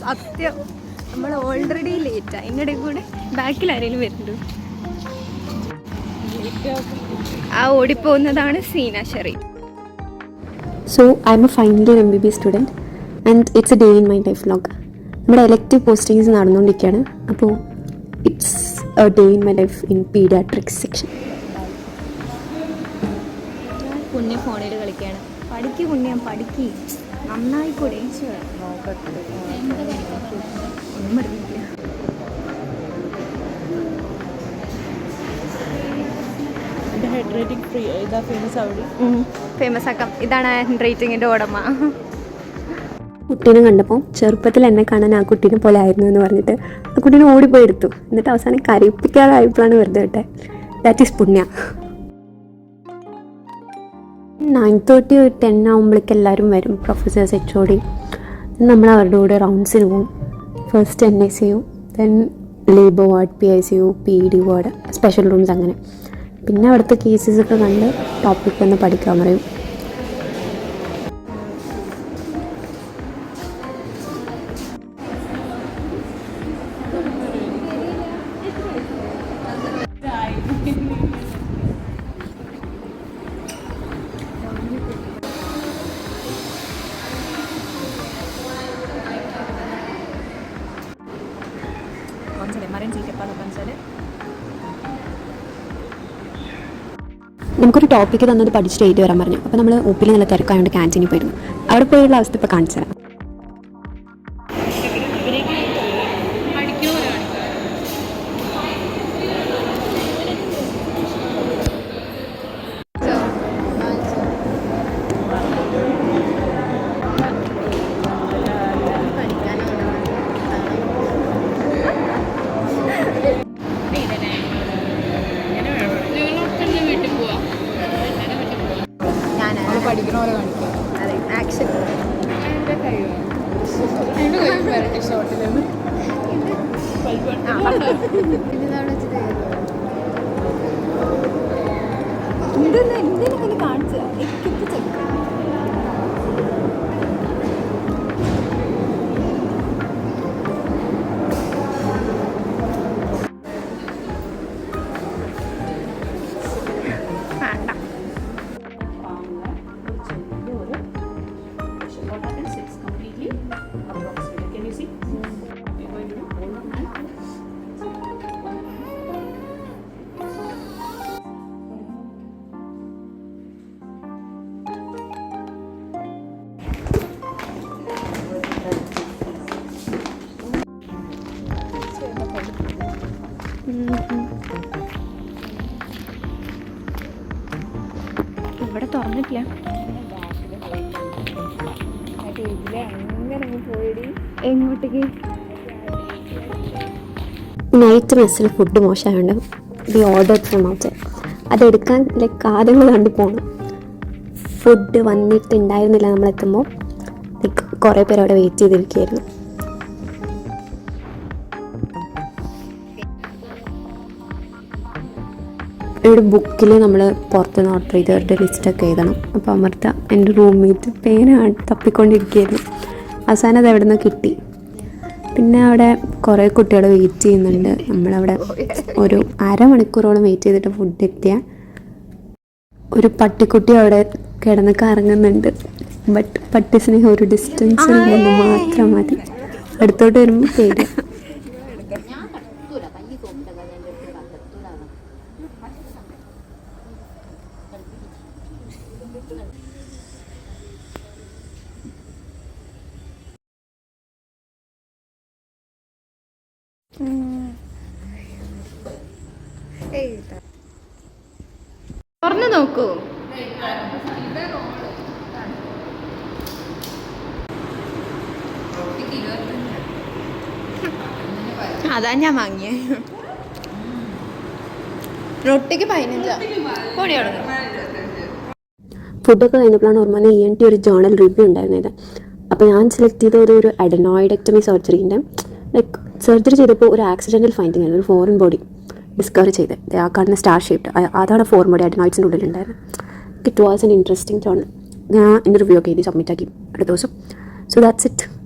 സത്യം നമ്മൾ ഓൾറെഡി ലേറ്റാ. അതിൻ്റെ കൂടെ ബാക്കിൽ ആരെങ്കിലും വരുന്നുണ്ട്. ആ ഓടിപ്പോകുന്നതാണ് Seena Sherry. So I'm a final year MBBS student and it's a day in my life vlog. നമ്മുടെ എലക്റ്റീവ് പോസ്റ്റിങ്സ് നടന്നുകൊണ്ടിരിക്കുകയാണ്. അപ്പോൾ it's a day in my life in pediatrics section. Punyam ഫോണിൽ കളിക്കുകയാണ്. പഠിക്ക് പുണ്യം പഠിക്ക്, നന്നായിക്കൂടെ ഒന്നും പഠിപ്പിക്കില്ല. ഫേമസ് ആക്കാം. ഇതാണ് ഹാൻഡ് റൈറ്റിങ്ങിൻ്റെ ഉടമ. കുട്ടീനെ കണ്ടപ്പോൾ ചെറുപ്പത്തിൽ എന്നെ കാണാൻ ആ കുട്ടീനെ പോലെ ആയിരുന്നു എന്ന് പറഞ്ഞിട്ട് ആ കുട്ടീനെ ഓടിപ്പോയി എടുത്തു. എന്നിട്ട് അവസാനം കരയിപ്പിക്കാറായപ്പോഴാണ് വെറുതെ വിട്ടെ. ദാറ്റ് ഈസ് പുണ്യ. 9:30 10 ആകുമ്പോഴേക്ക് എല്ലാവരും വരും, പ്രൊഫസേഴ്സ്, HOD. നമ്മൾ അവരുടെ കൂടെ റൗണ്ട്സിന് പോവും. First NICU, then labour ward, PICU, PD ward, special rooms, അങ്ങനെ. പിന്നെ അവിടുത്തെ കേസസ് ഒക്കെ കണ്ട് ടോപ്പിക് ഒന്ന് പഠിക്കാൻ പറയും. നമുക്കൊരു ടോപ്പിക്ക് തന്നത് പഠിച്ചിട്ട് എഴുതി വരാൻ പറഞ്ഞു. അപ്പോൾ നമ്മൾ ഒപ്പിൽ നല്ല തിരക്കായതുകൊണ്ട് ക്യാൻറ്റീനിൽ പോയിരുന്നു. അവിടെ പോയുള്ള അവസ്ഥ ഇപ്പോൾ കാണിച്ചു തരാം. പഠിക്കണ പോലെ കാണിക്കാം. അതെ, ആക്ഷൻ. ഷോട്ടിലാണ് എന്തിനെ കാണിച്ചു ചെക്ക്. ഇവിടെ തുറന്നിട്ടില്ല. എങ്ങോട്ടേക്ക്? നൈറ്റ് മെസ്സിൽ ഫുഡ് മോശമായതുകൊണ്ട് വി ഓർഡർ ഫ്രം ഔട്ട്സൈഡ്. അതെടുക്കാൻ ആദ്യം കണ്ടു പോകണം. ഫുഡ് വന്നിട്ടുണ്ടായിരുന്നില്ല. നമ്മളെത്തുമ്പോൾ കുറേ പേര് അവിടെ വെയിറ്റ് ചെയ്തിരിക്കുകയായിരുന്നു. ഒരു ബുക്കിൽ നമ്മൾ പുറത്തുനിന്ന് ഓർഡർ ചെയ്തവരുടെ ലിസ്റ്റൊക്കെ എഴുതണം. അപ്പോൾ അമർത്ത എൻ്റെ റൂംമേറ്റ് പേന തപ്പിക്കൊണ്ടിരിക്കുകയായിരുന്നു. അവസാനം അത് എവിടെ നിന്ന് കിട്ടി. പിന്നെ അവിടെ കുറേ കുട്ടികൾ വെയിറ്റ് ചെയ്യുന്നുണ്ട്. നമ്മളവിടെ ഒരു അരമണിക്കൂറോളം വെയിറ്റ് ചെയ്തിട്ട് ഫുഡ് എത്തിയ ഒരു പട്ടിക്കുട്ടി അവിടെ കിടന്ന് കറങ്ങുന്നുണ്ട്. ബട്ട് പട്ടി സ്നേഹം ഒരു ഡിസ്റ്റൻസിൽ നിന്ന് മാത്രം മതി. അടുത്തോട്ട് വരുമ്പോൾ പേര്. തുറന്നു നോക്കൂ. അതാ ഞാൻ വാങ്ങിയ റൊട്ടിക്ക് 15. ഫുഡൊക്കെ കഴിഞ്ഞപ്പോഴാണ് ഓർമ്മ ENT ഒരു ജേണൽ റിവ്യൂ ഉണ്ടായിരുന്നത്. അപ്പോൾ ഞാൻ സെലക്ട് ചെയ്ത ഒരു അഡനോയിഡക്ടമി സർജറിൻ്റെ സർജറി ചെയ്തപ്പോൾ ഒരു ആക്സിഡൻ്റൽ ഫൈൻഡിങ് ആയിരുന്നു. ഒരു ഫോറിൻ ബോഡി ഡിസ്കവർ ചെയ്ത് ആ കാണുന്ന സ്റ്റാർ ഷേപ്ഡ്, അതാണ് ഫോറിൻ ബോഡി അഡനോയിഡ്സിൻ്റെ ഉള്ളിലുണ്ടായിരുന്നത്. It was an interesting journal. ഞാൻ ഇൻ്റർവ്യൂ ഒക്കെ എഴുതി സബ്മിറ്റ് ആക്കി അടുത്ത ദിവസം. So that's it.